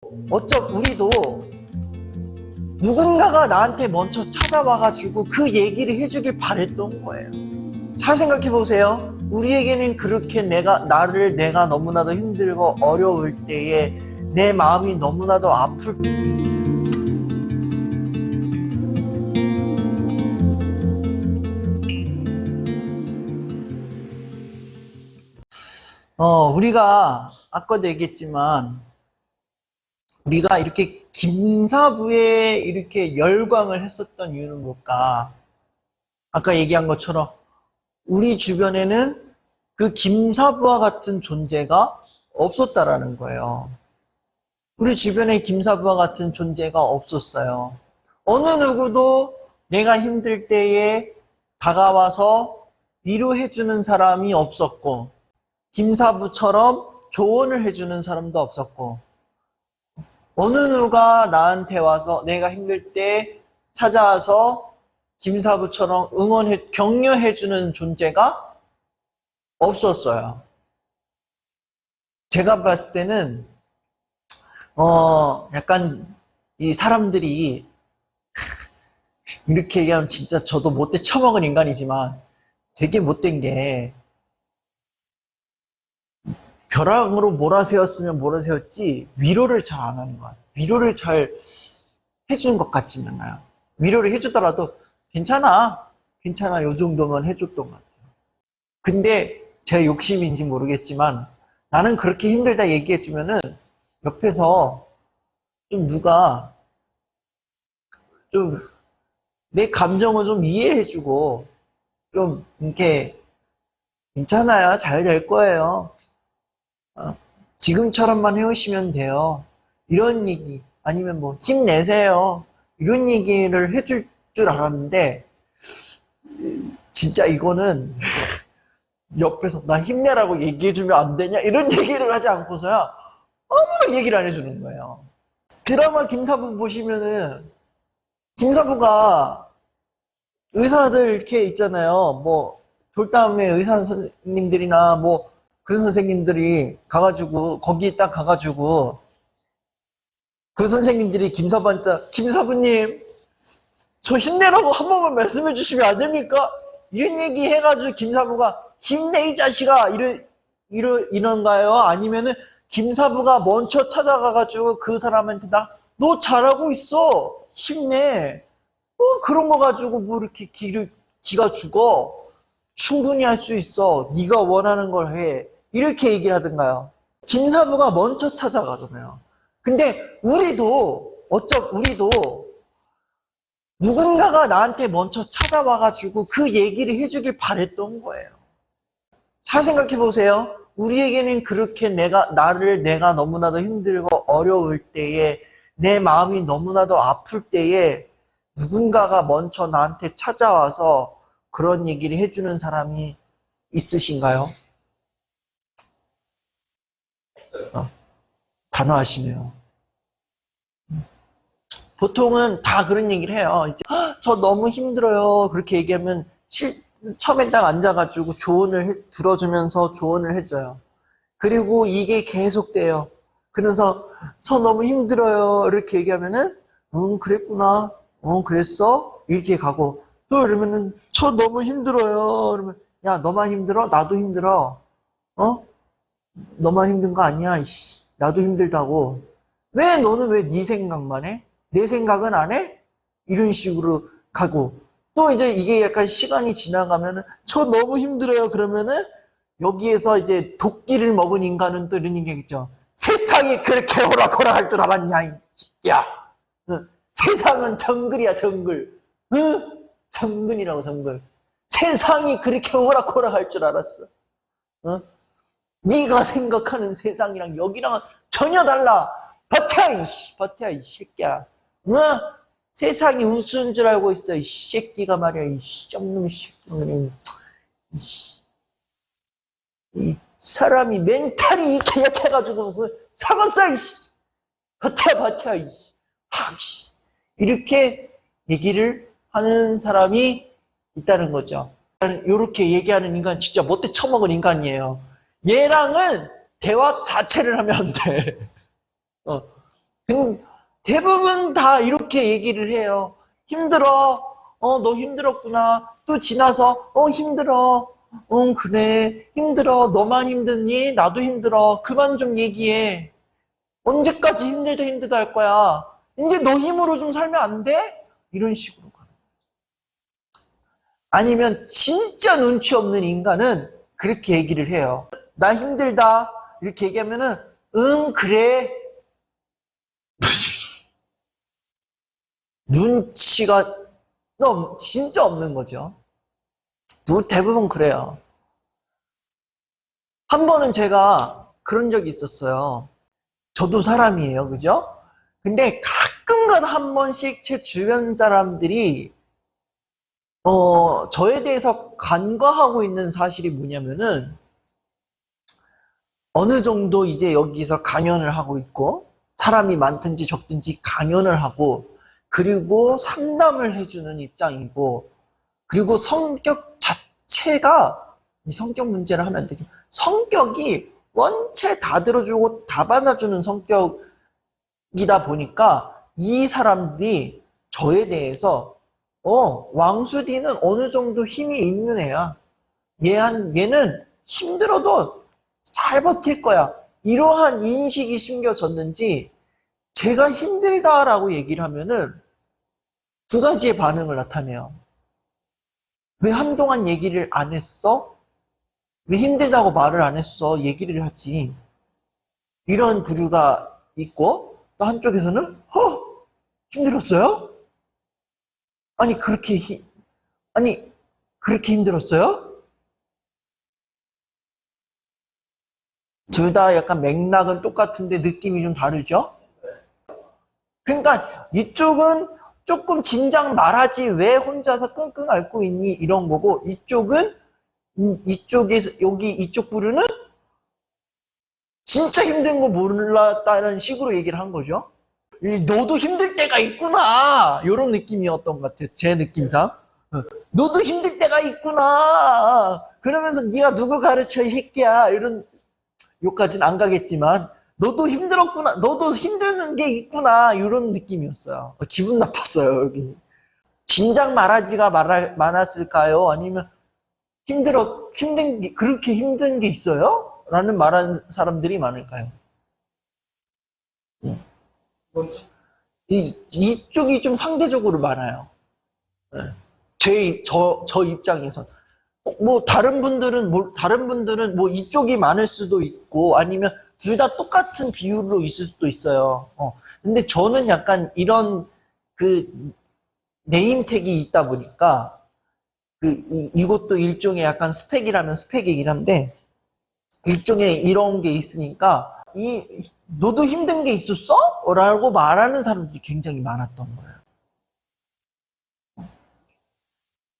우리도 누군가가 나한테 먼저 찾아와가지고 그 얘기를 해주길 바랬던 거예요. 잘 생각해 보세요. 우리에게는 그렇게 내가 너무나도 힘들고 어려울 때에 내 마음이 너무나도 아플 우리가 아까도 얘기했지만 우리가 이렇게 김사부에 이렇게 열광을 했었던 이유는 뭘까? 아까 얘기한 것처럼 우리 주변에는 그 김사부와 같은 존재가 없었다라는 거예요. 우리 주변에 김사부와 같은 존재가 없었어요. 어느 누구도 내가 힘들 때에 다가와서 위로해주는 사람이 없었고, 김사부처럼 조언을 해주는 사람도 없었고, 어느 누가 나한테 와서 내가 힘들 때 찾아와서 김사부처럼 격려해주는 존재가 없었어요. 제가 봤을 때는 약간 이 사람들이 이렇게 얘기하면 진짜 저도 못돼 처먹은 인간이지만 되게 못된 게 벼랑으로 몰아세웠으면 몰아세웠지 위로를 잘 안 하는 것 같아요. 위로를 잘 해주는 것 같지는 않아요. 위로를 해주더라도 괜찮아 요 정도만 해줬던 것 같아요. 근데 제 욕심인지 모르겠지만 나는 그렇게 힘들다 얘기해주면은 옆에서 좀 누가 좀 내 감정을 좀 이해해주고 좀 이렇게 괜찮아요. 잘 될 거예요. 지금처럼만 해오시면 돼요. 이런 얘기 아니면 뭐 힘내세요. 이런 얘기를 해줄 줄 알았는데 진짜 이거는 옆에서 나 힘내라고 얘기해주면 안 되냐 이런 얘기를 하지 않고서야 아무도 얘기를 안 해주는 거예요. 드라마 김사부 보시면은 김사부가 의사들 이렇게 있잖아요. 뭐 돌담에 의사 선생님들이나 뭐 그 선생님들이 가가지고 거기 딱 가가지고 그 선생님들이 김사부한테 김사부님 저 힘내라고 한 번만 말씀해 주시면 안 됩니까? 이런 얘기 해가지고 김사부가 힘내 이 자식아 이런가요? 아니면은 김사부가 먼저 찾아가가지고 그 사람한테 너 잘하고 있어 힘내 그런 거 가지고 뭐 이렇게 기가 죽어 충분히 할 수 있어 네가 원하는 걸 해 이렇게 얘기를 하던가요? 김사부가 먼저 찾아가잖아요. 근데 우리도 누군가가 나한테 먼저 찾아와가지고 그 얘기를 해주길 바랬던 거예요. 잘 생각해 보세요. 우리에게는 그렇게 내가 너무나도 힘들고 어려울 때에 내 마음이 너무나도 아플 때에 누군가가 먼저 나한테 찾아와서 그런 얘기를 해주는 사람이 있으신가요? 단호하시네요. 보통은 다 그런 얘기를 해요. 이제 저 너무 힘들어요. 그렇게 얘기하면 처음에 딱 앉아가지고 들어주면서 조언을 해줘요. 그리고 이게 계속돼요. 그래서 저 너무 힘들어요. 이렇게 얘기하면은 그랬구나. 그랬어? 이렇게 가고 또 이러면은 저 너무 힘들어요. 그러면 야 너만 힘들어? 나도 힘들어. 너만 힘든 거 아니야? 이씨, 나도 힘들다고. 왜 너는 왜 네 생각만 해? 내 생각은 안 해? 이런 식으로 가고 또 이제 이게 약간 시간이 지나가면은 저 너무 힘들어요. 그러면은 여기에서 이제 도끼를 먹은 인간은 또 이런 얘기겠죠. 세상이 그렇게 오락가락할 줄 알았냐, 이 새끼야. 세상은 정글이야, 정글. 정글이라고, 정글. 세상이 그렇게 오락가락할 줄 알았어. 네가 생각하는 세상이랑 여기랑은 전혀 달라. 버텨, 이 새끼야. 세상이 우스운 줄 알고 있어, 이 새끼가 말이야, 이 쌍놈 새끼. 이 사람이 멘탈이 이렇게 약해가지고 사갔어, 이씨. 버텨, 이씨. 이렇게 얘기를 하는 사람이 있다는 거죠. 이렇게 얘기하는 인간 진짜 못돼 처먹은 인간이에요. 얘랑은 대화 자체를 하면 안 돼. 대부분 다 이렇게 얘기를 해요. 힘들어. 너 힘들었구나. 또 지나서, 힘들어. 그래. 힘들어. 너만 힘드니? 나도 힘들어. 그만 좀 얘기해. 언제까지 힘들다 힘들다 할 거야. 이제 너 힘으로 좀 살면 안 돼? 이런 식으로 가는. 아니면 진짜 눈치 없는 인간은 그렇게 얘기를 해요. 나 힘들다. 이렇게 얘기하면은, 응, 그래. 눈치가 진짜 없는 거죠. 대부분 그래요. 한 번은 제가 그런 적이 있었어요. 저도 사람이에요. 그죠? 근데 가끔가다 한 번씩 제 주변 사람들이 저에 대해서 간과하고 있는 사실이 뭐냐면은 어느 정도 이제 여기서 강연을 하고 있고 사람이 많든지 적든지 강연을 하고 그리고 상담을 해주는 입장이고 그리고 성격 자체가 이 성격 문제를 하면 안 되죠. 성격이 원체 다 들어주고 다 받아주는 성격이다 보니까 이 사람들이 저에 대해서 왕수디는 어느 정도 힘이 있는 애야. 얘는 힘들어도 잘 버틸 거야. 이러한 인식이 심겨졌는지 제가 힘들다라고 얘기를 하면은 두 가지의 반응을 나타내요. 왜 한동안 얘기를 안 했어? 왜 힘들다고 말을 안 했어? 얘기를 하지. 이런 부류가 있고 또 한쪽에서는 힘들었어요? 아니 아니 그렇게 힘들었어요? 둘 다 약간 맥락은 똑같은데 느낌이 좀 다르죠? 그러니까 이쪽은 조금 진작 말하지 왜 혼자서 끙끙 앓고 있니 이런 거고 이쪽은 이쪽에서 여기 이쪽 부류는 진짜 힘든 거 몰랐다는 식으로 얘기를 한 거죠. 너도 힘들 때가 있구나 이런 느낌이었던 것 같아요. 제 느낌상. 너도 힘들 때가 있구나. 그러면서 네가 누굴 가르쳐 이 새끼야 이런 요까지는 안 가겠지만 너도 힘들었구나. 너도 힘드는 게 있구나. 이런 느낌이었어요. 기분 나빴어요, 여기. 진작 말하지가 많았을까요? 아니면 그렇게 힘든 게 있어요? 라는 말하는 사람들이 많을까요? 이쪽이 좀 상대적으로 많아요. 저 입장에선. 다른 분들은 뭐 이쪽이 많을 수도 있고, 아니면 둘 다 똑같은 비율로 있을 수도 있어요. 근데 저는 약간 이런 그 네임택이 있다 보니까, 이것도 일종의 약간 스펙이라면 스펙이긴 한데, 일종의 이런 게 있으니까, 너도 힘든 게 있었어? 라고 말하는 사람들이 굉장히 많았던 거예요.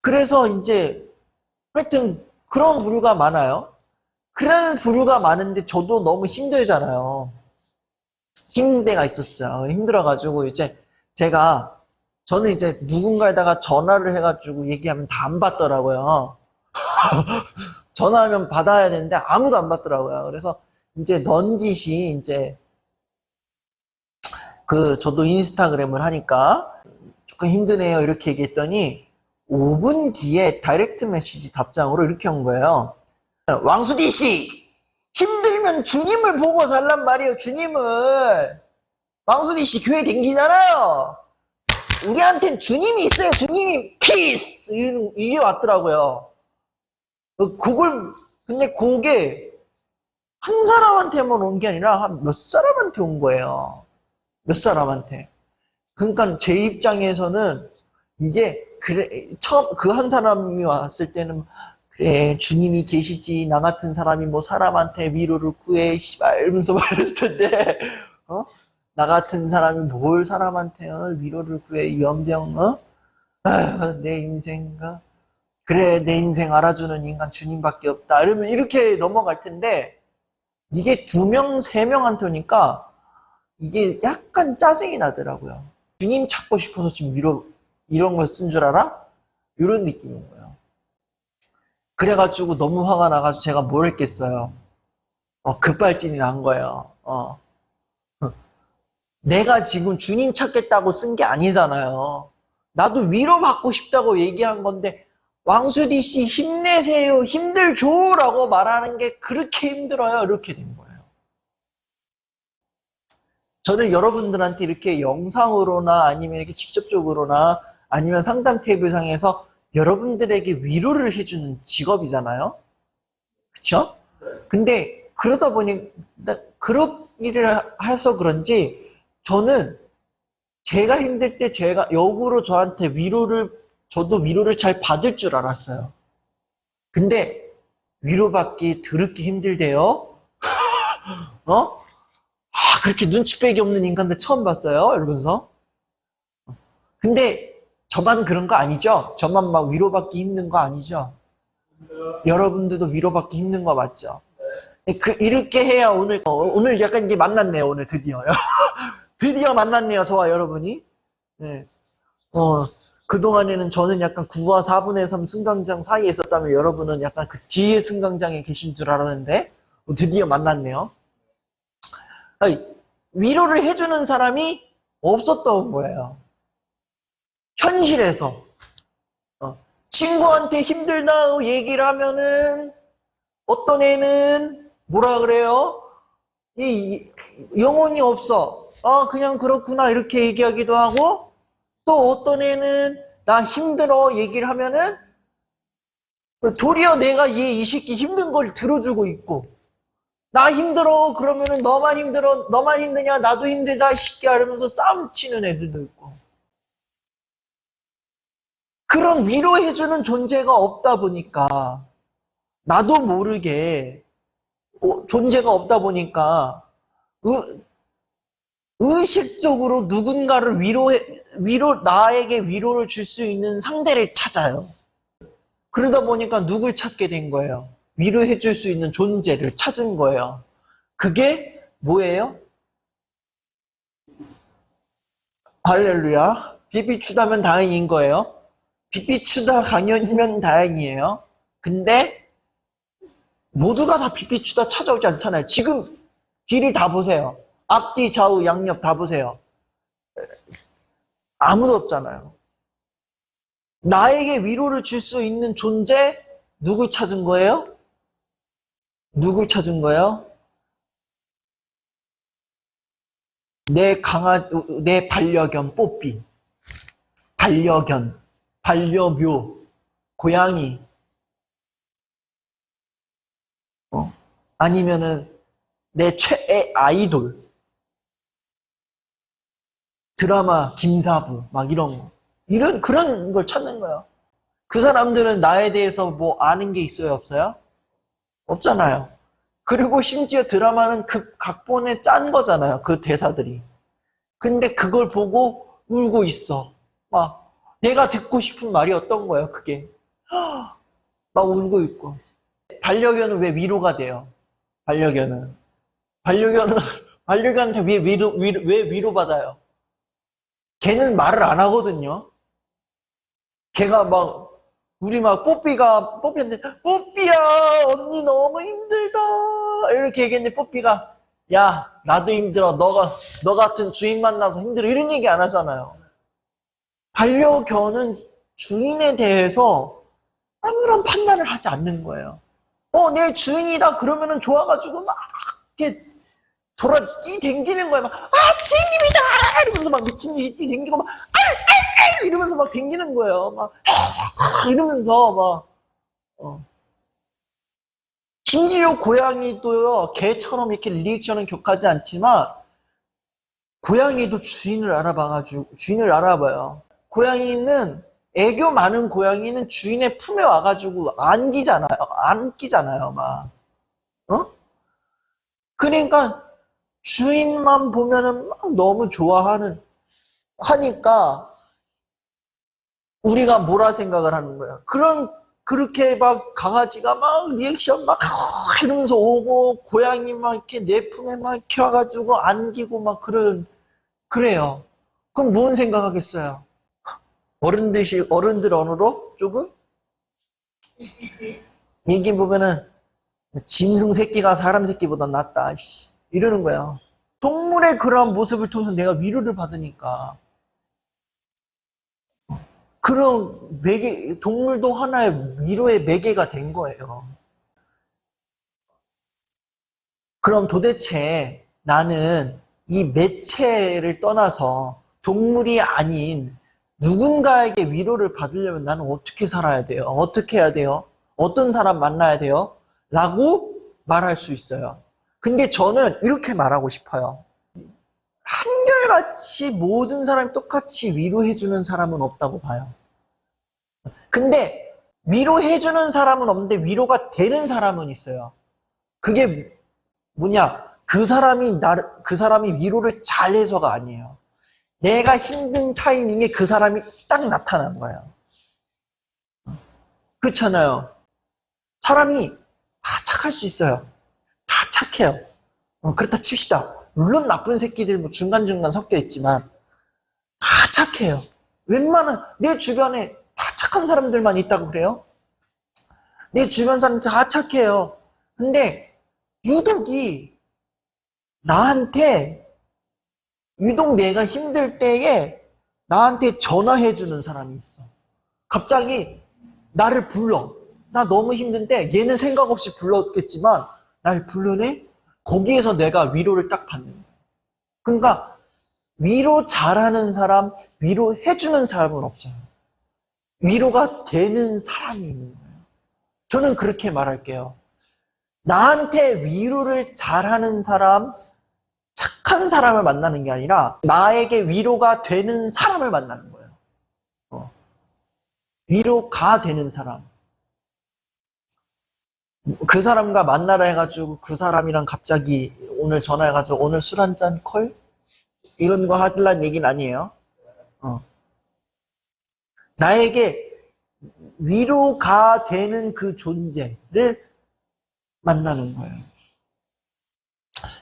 그래서 이제, 하여튼, 그런 부류가 많아요. 그런 부류가 많은데 저도 너무 힘들잖아요. 힘든 데가 있었어요. 힘들어가지고 저는 이제 누군가에다가 전화를 해가지고 얘기하면 다 안 받더라고요. 전화하면 받아야 되는데 아무도 안 받더라고요. 그래서 이제 넌지시 저도 인스타그램을 하니까 조금 힘드네요. 이렇게 얘기했더니 5분 뒤에 다이렉트 메시지 답장으로 이렇게 온 거예요. 왕수디 씨, 힘들면 주님을 보고 살란 말이에요. 주님을. 왕수디 씨 교회 댕기잖아요. 우리한텐 주님이 있어요. 주님이 피스 이게 왔더라고요. 근데 그게 한 사람한테만 온 게 아니라 한 몇 사람한테 온 거예요. 몇 사람한테. 그러니까 제 입장에서는 이게 처음 그 한 사람이 왔을 때는 그래 주님이 계시지 나 같은 사람이 뭐 사람한테 위로를 구해 씨발 이러면서 말했을 텐데 나 같은 사람이 뭘 사람한테 위로를 구해 이 연병 내 인생가 그래 내 인생 알아주는 인간 주님밖에 없다 이러면 이렇게 넘어갈 텐데 이게 2명 3명한테 오니까 이게 약간 짜증이 나더라고요. 주님 찾고 싶어서 지금 이런 걸 쓴 줄 알아? 이런 느낌인 거예요. 그래가지고 너무 화가 나가지고 제가 뭘 했겠어요. 급발진이 난 거예요. 내가 지금 주님 찾겠다고 쓴 게 아니잖아요. 나도 위로받고 싶다고 얘기한 건데, 왕수디 씨 힘내세요, 힘들죠 라고 말하는 게 그렇게 힘들어요. 이렇게 된 거예요. 저는 여러분들한테 이렇게 영상으로나 아니면 이렇게 직접적으로나 아니면 상담 테이블상에서 여러분들에게 위로를 해주는 직업이잖아요. 그쵸? 근데 그러다 보니 그런 일을 해서 그런지 저는 제가 힘들 때 제가 역으로 저한테 저도 위로를 잘 받을 줄 알았어요. 근데 위로받기 더럽게 힘들대요. 어? 그렇게 눈치 빼기 없는 인간들 처음 봤어요. 이러면서. 근데 저만 그런 거 아니죠? 저만 막 위로받기 힘든 거 아니죠? 여러분들도 위로받기 힘든 거 맞죠? 이렇게 해야 오늘 약간 이게 만났네요. 오늘 드디어. 드디어 만났네요. 저와 여러분이. 네. 그동안에는 저는 약간 9와 4분의 3 승강장 사이에 있었다면 여러분은 약간 그 뒤에 승강장에 계신 줄 알았는데 드디어 만났네요. 아니, 위로를 해주는 사람이 없었던 거예요. 현실에서. 친구한테 힘들다고 얘기를 하면은 어떤 애는 뭐라 그래요? 영혼이 없어. 그냥 그렇구나 이렇게 얘기하기도 하고 또 어떤 애는 나 힘들어 얘기를 하면은 도리어 내가 이 새끼 힘든 걸 들어주고 있고 나 힘들어 그러면은 너만 힘드냐 나도 힘들다 이 새끼야 이러면서 싸움 치는 애들도 있고 그런 위로해주는 존재가 없다 보니까 나도 모르게 존재가 없다 보니까 의식적으로 누군가를 나에게 위로를 줄 수 있는 상대를 찾아요. 그러다 보니까 누굴 찾게 된 거예요? 위로해 줄 수 있는 존재를 찾은 거예요. 그게 뭐예요? 할렐루야. 비비추다면 다행인 거예요. 비비추다 강연이면 다행이에요. 근데 모두가 다 비비추다 찾아오지 않잖아요. 지금 뒤를 다 보세요. 앞뒤 좌우 양옆 다 보세요. 아무도 없잖아요. 나에게 위로를 줄 수 있는 존재 누굴 찾은 거예요? 누굴 찾은 거예요? 내 반려견 뽀삐, 반려견, 반려묘, 고양이, 아니면은 내 최애 아이돌, 드라마 김사부 막 이런 거. 그런 걸 찾는 거예요. 그 사람들은 나에 대해서 뭐 아는 게 있어요, 없어요? 없잖아요. 그리고 심지어 드라마는 그 각본에 짠 거잖아요, 그 대사들이. 근데 그걸 보고 울고 있어. 막 내가 듣고 싶은 말이 어떤 거예요, 그게. 막 울고 있고. 반려견은 왜 위로가 돼요? 반려견은. 반려견은 반려견한테 왜 위로받아요? 걔는 말을 안 하거든요. 걔가 막 우리 막 뽀삐한테 뽀삐야 언니 너무 힘들다 이렇게 얘기했는데 뽀삐가 야 나도 힘들어 너 같은 주인 만나서 힘들어 이런 얘기 안 하잖아요. 반려견은 주인에 대해서 아무런 판단을 하지 않는 거예요. 내 주인이다 그러면은 좋아가지고 막 이렇게 뛰댕기는 거예요. 막 주인님이다 이러면서 막 미친 듯이 뛰댕기고 막 이러면서 막 댕기는 거예요. 막 이러면서 막 심지어 고양이도요 개처럼 이렇게 리액션은 격하지 않지만 고양이도 주인을 알아봐요. 고양이는 애교 많은 고양이는 주인의 품에 와가지고 안기잖아요 막 그러니까 주인만 보면은 막 너무 하니까 우리가 뭐라 생각을 하는 거야. 그렇게 막 강아지가 막 리액션 막 이러면서 오고 고양이 막 이렇게 내 품에 막 켜가지고 안기고 막 그래요. 그럼 뭔 생각하겠어요? 어른들 언어로 조금 얘기 보면은 짐승 새끼가 사람 새끼보다 낫다. 이러는 거야. 동물의 그러한 모습을 통해서 내가 위로를 받으니까 그런 매개, 동물도 하나의 위로의 매개가 된 거예요. 그럼 도대체 나는 이 매체를 떠나서 동물이 아닌 누군가에게 위로를 받으려면 나는 어떻게 살아야 돼요? 어떻게 해야 돼요? 어떤 사람 만나야 돼요? 라고 말할 수 있어요. 근데 저는 이렇게 말하고 싶어요. 한결같이 모든 사람이 똑같이 위로해주는 사람은 없다고 봐요. 근데 위로해주는 사람은 없는데 위로가 되는 사람은 있어요. 그게 뭐냐? 그 사람이 위로를 잘해서가 아니에요. 내가 힘든 타이밍에 그 사람이 딱 나타난 거예요. 그렇잖아요. 사람이 다 착할 수 있어요. 다 착해요. 그렇다 칩시다. 물론 나쁜 새끼들 뭐 중간중간 섞여 있지만 다 착해요. 웬만한 내 주변에 다 착한 사람들만 있다고 그래요? 내 주변 사람들 다 착해요. 근데 유독이 나한테 유독 내가 힘들 때에 나한테 전화해주는 사람이 있어. 갑자기 나를 불러. 나 너무 힘든데 얘는 생각 없이 불렀겠지만 날 부르네? 거기에서 내가 위로를 딱 받는 거야. 그러니까 위로 잘하는 사람, 위로해주는 사람은 없어요. 위로가 되는 사람이 있는 거예요. 저는 그렇게 말할게요. 나한테 위로를 잘하는 사람, 착한 사람을 만나는 게 아니라 나에게 위로가 되는 사람을 만나는 거예요. 위로가 되는 사람. 그 사람과 만나라 해가지고 그 사람이랑 갑자기 오늘 전화해가지고 오늘 술 한잔 콜? 이런 거 하려는 얘기는 아니에요. 나에게 위로가 되는 그 존재를 만나는 거예요.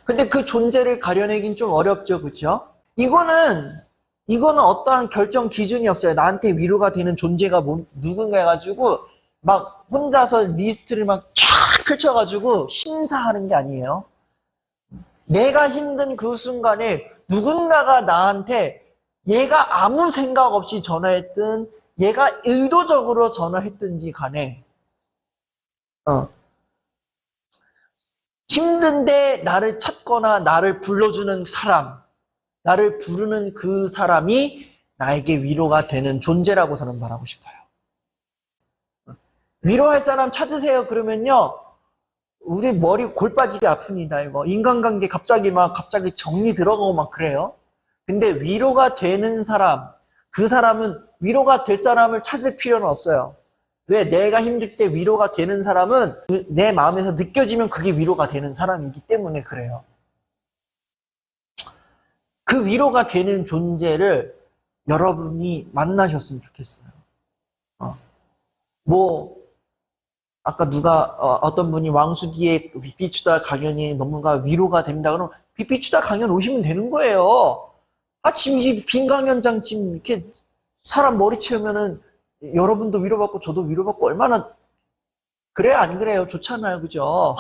근데 그 존재를 가려내긴 좀 어렵죠, 그죠? 이거는 어떠한 결정 기준이 없어요. 나한테 위로가 되는 존재가 누군가 해가지고 막 혼자서 리스트를 막 쫙 펼쳐가지고 심사하는 게 아니에요. 내가 힘든 그 순간에 누군가가 나한테 얘가 아무 생각 없이 전화했든 얘가 의도적으로 전화했든지 간에 힘든데 나를 찾거나 나를 불러주는 사람, 나를 부르는 그 사람이 나에게 위로가 되는 존재라고 저는 말하고 싶어요. 위로할 사람 찾으세요. 그러면요. 우리 머리 골 빠지게 아픕니다. 이거 인간관계 갑자기 정리 들어가고 막 그래요. 근데 위로가 되는 사람, 그 사람은 위로가 될 사람을 찾을 필요는 없어요. 왜? 내가 힘들 때 위로가 되는 사람은 내 마음에서 느껴지면 그게 위로가 되는 사람이기 때문에 그래요. 그 위로가 되는 존재를 여러분이 만나셨으면 좋겠어요. 아까 어떤 분이 왕수기의 비추다 강연이 너무가 위로가 된다 그러면 비추다 강연 오시면 되는 거예요. 지금 이 빈 강연장 지금 이렇게 사람 머리 채우면은 여러분도 위로받고 저도 위로받고 얼마나 그래요 안 그래요? 좋잖아요. 그죠?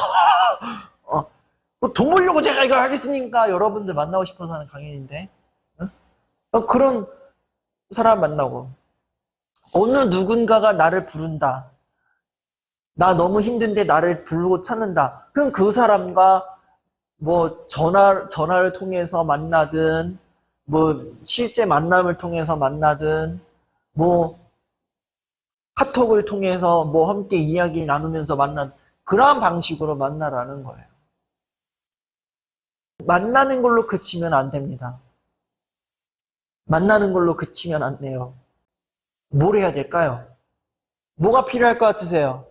돈 벌려고 제가 이걸 하겠습니까? 여러분들 만나고 싶어서 하는 강연인데. 그런 사람 만나고 어느 누군가가 나를 부른다. 나 너무 힘든데 나를 부르고 찾는다. 그럼 그 사람과 뭐 전화를 통해서 만나든 뭐 실제 만남을 통해서 만나든 뭐 카톡을 통해서 뭐 함께 이야기를 나누면서 만난 그러한 방식으로 만나라는 거예요. 만나는 걸로 그치면 안 됩니다. 만나는 걸로 그치면 안 돼요. 뭘 해야 될까요? 뭐가 필요할 것 같으세요?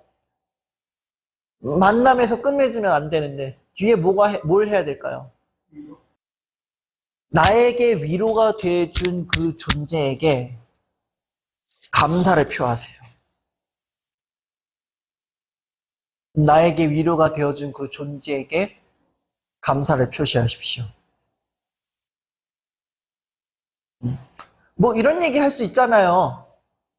만남에서 끝맺으면 안 되는데 뒤에 뭘 해야 될까요? 나에게 위로가 돼준 그 존재에게 감사를 표하세요. 나에게 위로가 되어준 그 존재에게 감사를 표시하십시오. 뭐 이런 얘기 할 수 있잖아요.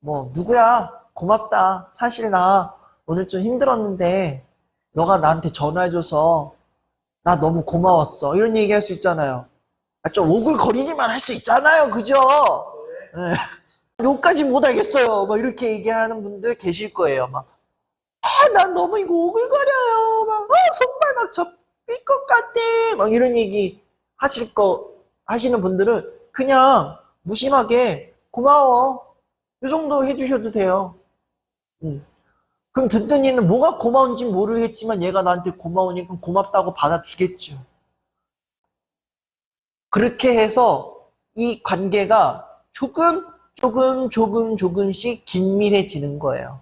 뭐 누구야 고맙다. 사실 나 오늘 좀 힘들었는데 너가 나한테 전화해줘서 나 너무 고마웠어. 이런 얘기 할 수 있잖아요. 좀 오글거리지만 할 수 있잖아요. 그죠? 네. 욕까지 못하겠어요. 막 이렇게 얘기하는 분들 계실 거예요. 막, 난 너무 이거 오글거려요. 막, 손발 막 접힐 것 같아. 막 이런 얘기 하시는 분들은 그냥 무심하게 고마워. 이 정도 해주셔도 돼요. 그럼 든든이는 뭐가 고마운지 모르겠지만 얘가 나한테 고마우니까 고맙다고 받아주겠죠. 그렇게 해서 이 관계가 조금씩 긴밀해지는 거예요.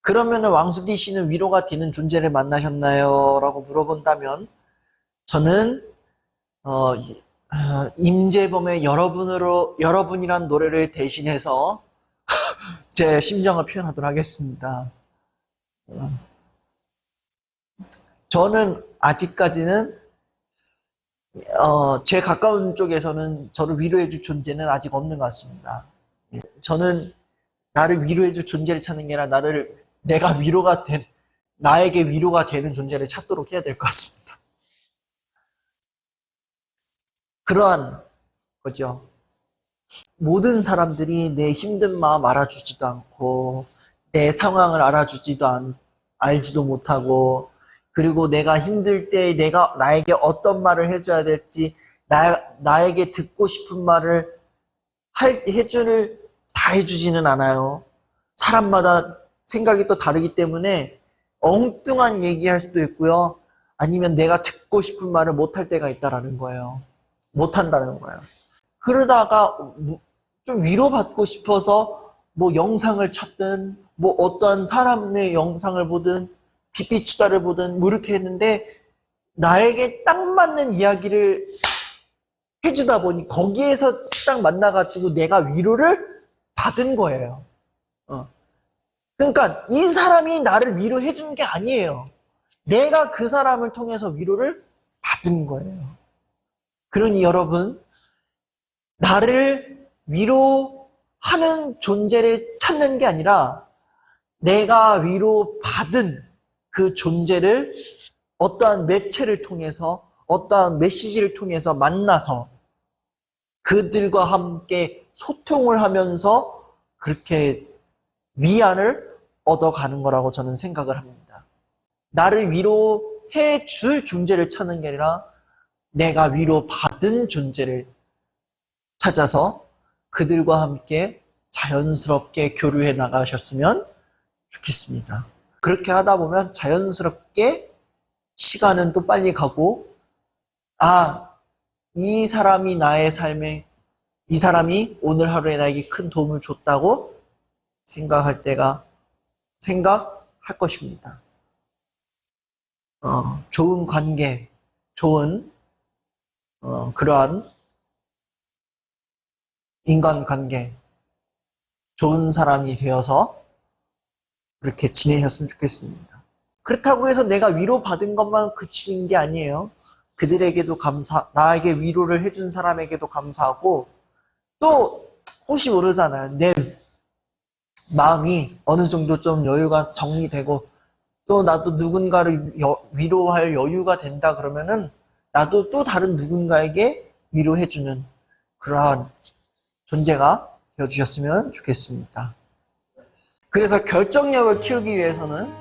그러면은 왕수디 씨는 위로가 되는 존재를 만나셨나요? 라고 물어본다면 저는 임재범의 여러분이란 노래를 대신해서 제 심정을 표현하도록 하겠습니다. 저는 아직까지는 제 가까운 쪽에서는 저를 위로해줄 존재는 아직 없는 것 같습니다. 저는 나를 위로해줄 존재를 찾는 게 아니라 나에게 위로가 되는 존재를 찾도록 해야 될 것 같습니다. 그러한 거죠. 모든 사람들이 내 힘든 마음 알아주지도 않고 내 상황을 알지도 못하고 그리고 내가 힘들 때 나에게 어떤 말을 해줘야 될지 나에게 듣고 싶은 말을 다 해주지는 않아요. 사람마다 생각이 또 다르기 때문에 엉뚱한 얘기할 수도 있고요. 아니면 내가 듣고 싶은 말을 못할 때가 있다라는 거예요. 못한다는 거예요. 그러다가 좀 위로받고 싶어서 뭐 영상을 찾든 뭐 어떤 사람의 영상을 보든 빗비추다를 보든 뭐 이렇게 했는데 나에게 딱 맞는 이야기를 해주다 보니 거기에서 딱 만나가지고 내가 위로를 받은 거예요. 그러니까 이 사람이 나를 위로해 주는 게 아니에요. 내가 그 사람을 통해서 위로를 받은 거예요. 그러니 여러분, 나를 위로하는 존재를 찾는 게 아니라 내가 위로받은 그 존재를 어떠한 매체를 통해서 어떠한 메시지를 통해서 만나서 그들과 함께 소통을 하면서 그렇게 위안을 얻어가는 거라고 저는 생각을 합니다. 나를 위로해 줄 존재를 찾는 게 아니라 내가 위로받은 존재를 찾아서 그들과 함께 자연스럽게 교류해 나가셨으면 좋겠습니다. 그렇게 하다 보면 자연스럽게 시간은 또 빨리 가고 이 사람이 나의 삶에 이 사람이 오늘 하루에 나에게 큰 도움을 줬다고 생각할 것입니다. 좋은 관계, 좋은 그러한 인간관계, 좋은 사람이 되어서 그렇게 지내셨으면 좋겠습니다. 그렇다고 해서 내가 위로받은 것만 그치는 게 아니에요. 그들에게도 나에게 위로를 해준 사람에게도 감사하고 또 혹시 모르잖아요. 내 마음이 어느 정도 좀 여유가 정리되고 또 나도 누군가를 위로할 여유가 된다 그러면은 나도 또 다른 누군가에게 위로해주는 그러한 존재가 되어주셨으면 좋겠습니다. 그래서 결정력을 키우기 위해서는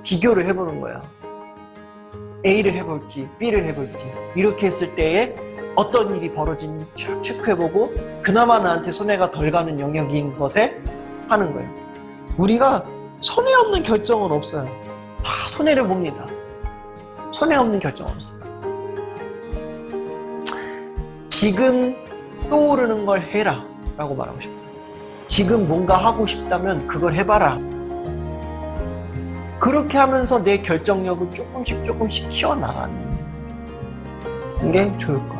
비교를 해보는 거예요. A를 해볼지 B를 해볼지 이렇게 했을 때에 어떤 일이 벌어지는지 쭉 체크해보고 그나마 나한테 손해가 덜 가는 영역인 것에 하는 거예요. 우리가 손해 없는 결정은 없어요. 다 손해를 봅니다. 손해 없는 결정은 없어요. 지금 떠오르는 걸 해라 라고 말하고 싶어요. 지금 뭔가 하고 싶다면 그걸 해봐라. 그렇게 하면서 내 결정력을 조금씩 키워나가는 게 좋을 것 같아요.